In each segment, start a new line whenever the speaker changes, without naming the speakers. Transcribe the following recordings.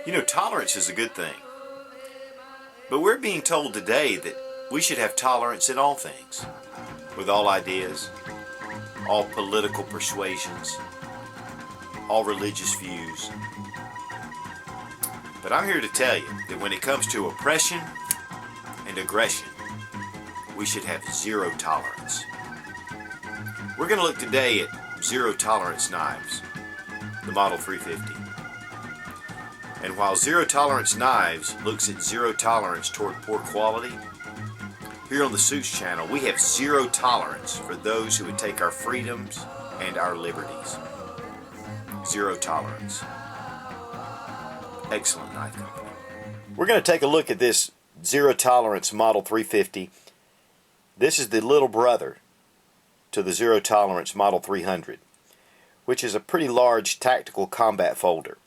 You know, tolerance is a good thing. But we're being told today that we should have tolerance in all things, with all ideas, all political persuasions, all religious views. But I'm here to tell you that when it comes to oppression and aggression, we should have zero tolerance. We're going to look today at zero tolerance knives, the Model 350. And while zero tolerance knives looks at zero tolerance toward poor quality, here on the Suits channel we have zero tolerance for those who would take our freedoms and our liberties. Zero tolerance. Excellent knife company. We're going to take a look at this zero tolerance Model 350. This is the little brother to the zero tolerance Model 300, which is a pretty large tactical combat folder.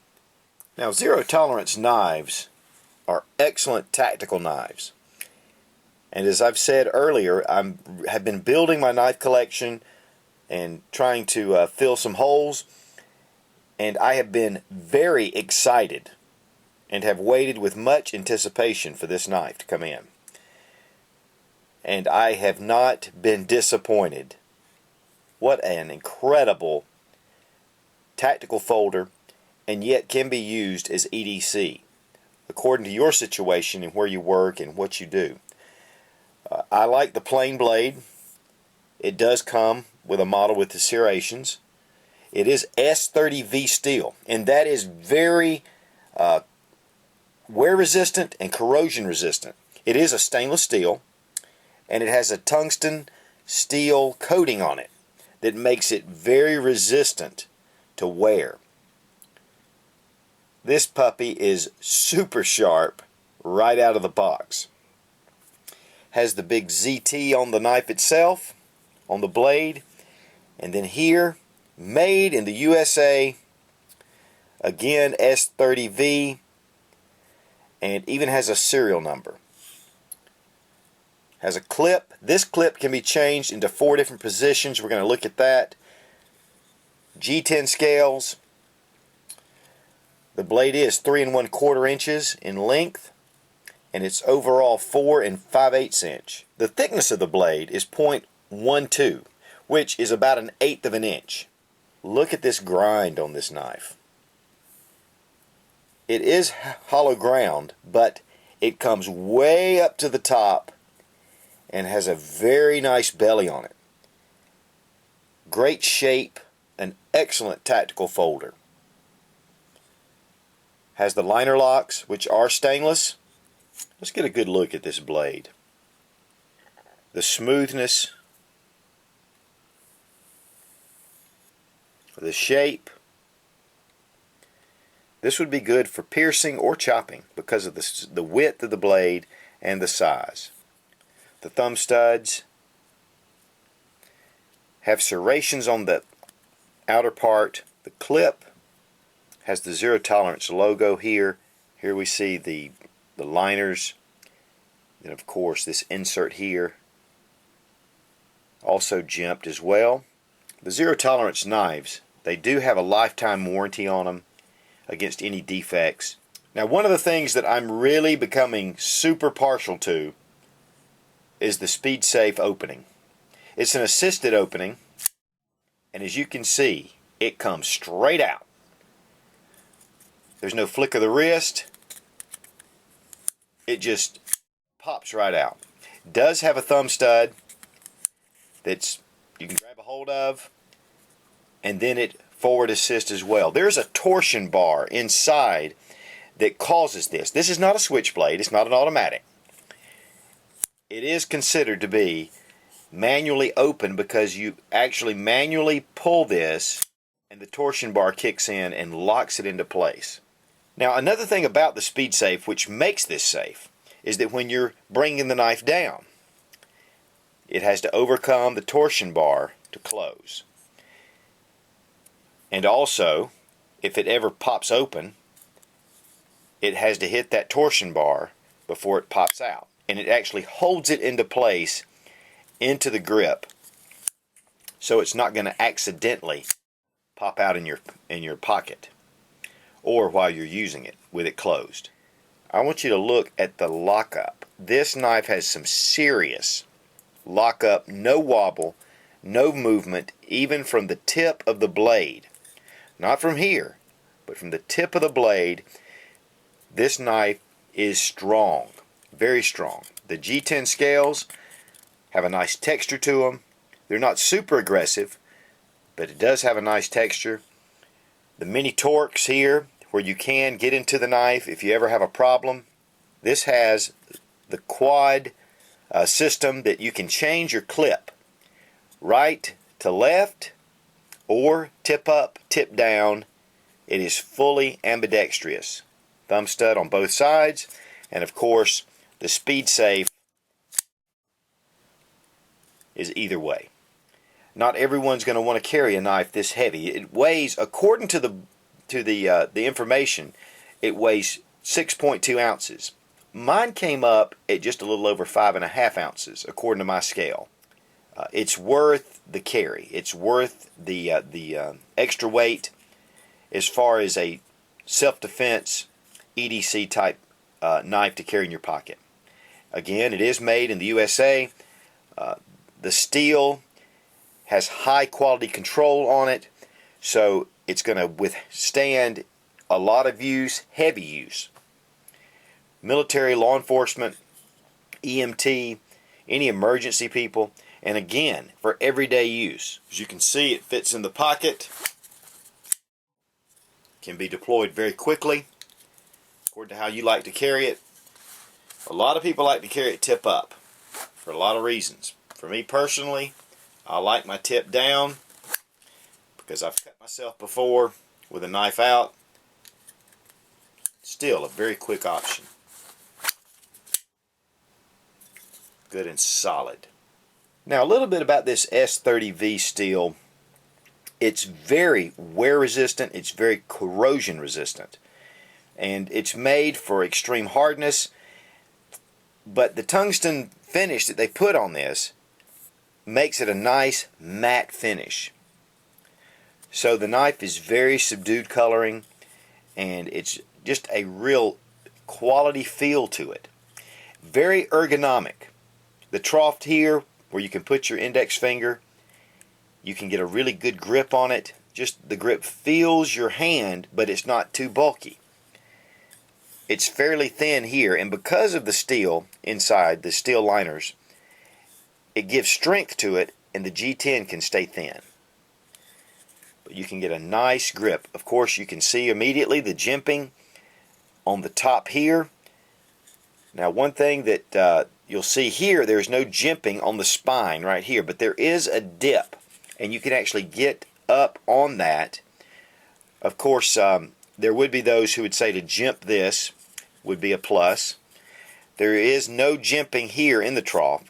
Now, zero tolerance knives are excellent tactical knives. And as I've said earlier, I have been building my knife collection and trying to fill some holes. And I have been very excited and have waited with much anticipation for this knife to come in. And I have not been disappointed. What an incredible tactical folder, and yet can be used as EDC according to your situation and where you work and what you do. I like the plain blade. It does come with a model with the serrations. It is S30V steel, and that is very wear resistant and corrosion resistant. It is a stainless steel, and it has a tungsten steel coating on it that makes it very resistant to wear. This puppy is super sharp right out of the box. Has the big ZT on the knife itself, on the blade, and then here, made in the USA, again S30V, and even has a serial number. Has a clip. This clip can be changed into 4 different positions. We're going to look at that. G10 scales. The blade is 3 1/4 inches in length, and it's overall 4 5/8 inch. The thickness of the blade is 0.12, which is about 1/8 of an inch. Look at this grind on this knife. It is hollow ground, but it comes way up to the top and has a very nice belly on it. Great shape, an excellent tactical folder. Has the liner locks, which are stainless. Let's get a good look at this blade. The smoothness, the shape. This would be good for piercing or chopping because of the width of the blade and the size. The thumb studs have serrations on the outer part. The clip has the zero tolerance logo here. Here we see the liners. Then of course this insert here also jimped as well. The zero tolerance knives, they do have a lifetime warranty on them against any defects. Now, one of the things that I'm really becoming super partial to is the Speedsafe opening. It's an assisted opening, and as you can see, it comes straight out. There's no flick of the wrist. It just pops right out. It does have a thumb stud that's you can grab a hold of, and then it forward assist as well. There's a torsion bar inside that causes this. This is not a switchblade. It's not an automatic. It is considered to be manually open because you actually manually pull this and the torsion bar kicks in and locks it into place. Now, another thing about the Speedsafe which makes this safe is that when you're bringing the knife down, it has to overcome the torsion bar to close. And also, if it ever pops open, it has to hit that torsion bar before it pops out. And it actually holds it into place into the grip, so it's not going to accidentally pop out in your pocket or while you're using it with it closed. I want you to look at the lockup. This knife has some serious lockup, no wobble, no movement, even from the tip of the blade. Not from here, but from the tip of the blade. This knife is strong, very strong. The G10 scales have a nice texture to them. They're not super aggressive, but it does have a nice texture. The mini torques here, where you can get into the knife if you ever have a problem. This has the quad system that you can change your clip right to left or tip up, tip down. It is fully ambidextrous. Thumb stud on both sides, and of course the Speedsafe is either way. Not everyone's going to want to carry a knife this heavy. It weighs, according to the information, it weighs 6.2 ounces. Mine came up at just a little over 5.5 ounces, according to my scale. It's worth the carry. It's worth the extra weight as far as a self-defense EDC type knife to carry in your pocket. Again, it is made in the USA. The steel has high quality control on it, so it's going to withstand a lot of use, heavy use. Military, law enforcement, EMT, any emergency people, and again, for everyday use. As you can see, it fits in the pocket, can be deployed very quickly, according to how you like to carry it. A lot of people like to carry it tip up, for a lot of reasons. For me personally, I like my tip down, because I've cut myself before with a knife out. Still a very quick option. Good and solid. Now a little bit about this S30V steel. It's very wear resistant, it's very corrosion resistant, and it's made for extreme hardness, but the tungsten finish that they put on this makes it a nice matte finish. So the knife is very subdued coloring, and it's just a real quality feel to it. Very ergonomic. The trough here, where you can put your index finger, you can get a really good grip on it. Just the grip feels your hand, but it's not too bulky. It's fairly thin here, and because of the steel inside, the steel liners, it gives strength to it, and the G10 can stay thin. But you can get a nice grip. Of course, you can see immediately the jimping on the top here. Now, one thing that you'll see here, there's no jimping on the spine right here, but there is a dip, and you can actually get up on that. Of course, there would be those who would say to jimp this would be a plus. There is no jimping here in the trough,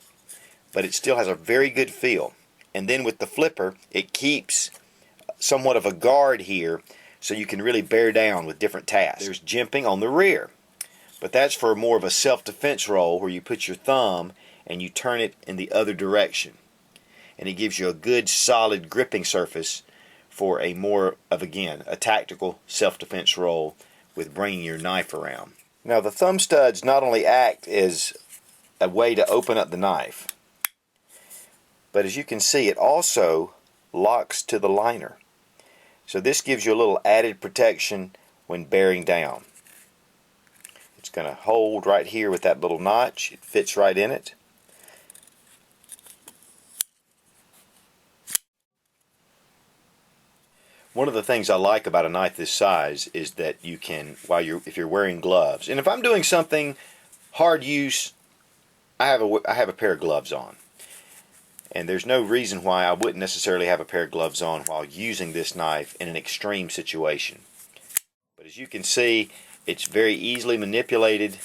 but it still has a very good feel. And then with the flipper, it keeps somewhat of a guard here, so you can really bear down with different tasks. There's jimping on the rear, but that's for more of a self-defense role where you put your thumb and you turn it in the other direction. And it gives you a good solid gripping surface for a more of, again, a tactical self-defense role with bringing your knife around. Now the thumb studs not only act as a way to open up the knife, but as you can see, it also locks to the liner. So this gives you a little added protection when bearing down. It's going to hold right here with that little notch. It fits right in it. One of the things I like about a knife this size is that you can, if you're wearing gloves, and if I'm doing something hard use, I have a pair of gloves on. And there's no reason why I wouldn't necessarily have a pair of gloves on while using this knife in an extreme situation. But as you can see, it's very easily manipulated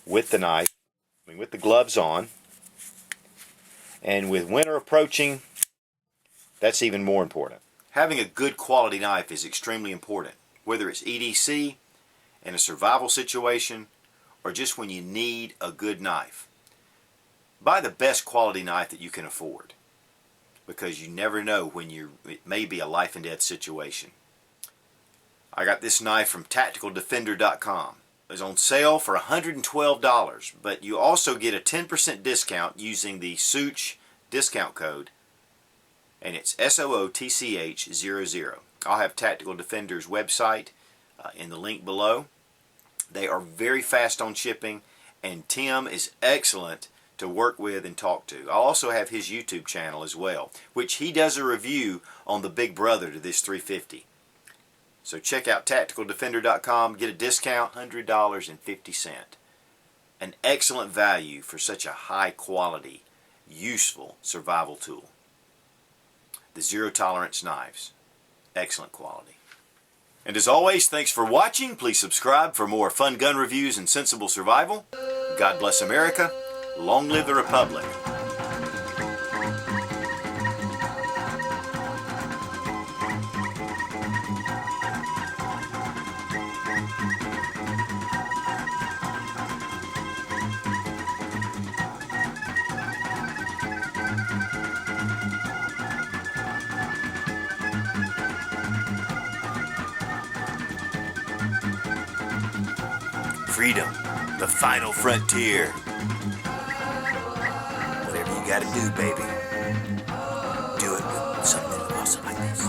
with the knife, with the gloves on. And with winter approaching, that's even more important. Having a good quality knife is extremely important, whether it's EDC, in a survival situation, or just when you need a good knife. Buy the best quality knife that you can afford, because you never know when it may be a life and death situation. I got this knife from tacticaldefender.com. It was on sale for $112, but you also get a 10% discount using the Such discount code, and it's SOOTCH00. I'll have Tactical Defender's website in the link below. They are very fast on shipping, and Tim is excellent to work with and talk to. I'll also have his YouTube channel as well, which he does a review on the big brother to this 350. So check out tacticaldefender.com, get a discount, $100.50. An excellent value for such a high quality, useful survival tool. The zero tolerance knives. Excellent quality. And as always, thanks for watching. Please subscribe for more fun gun reviews and sensible survival. God bless America. Long live the Republic. Freedom, the final frontier. Whatever you gotta do, baby, do it with something awesome like this.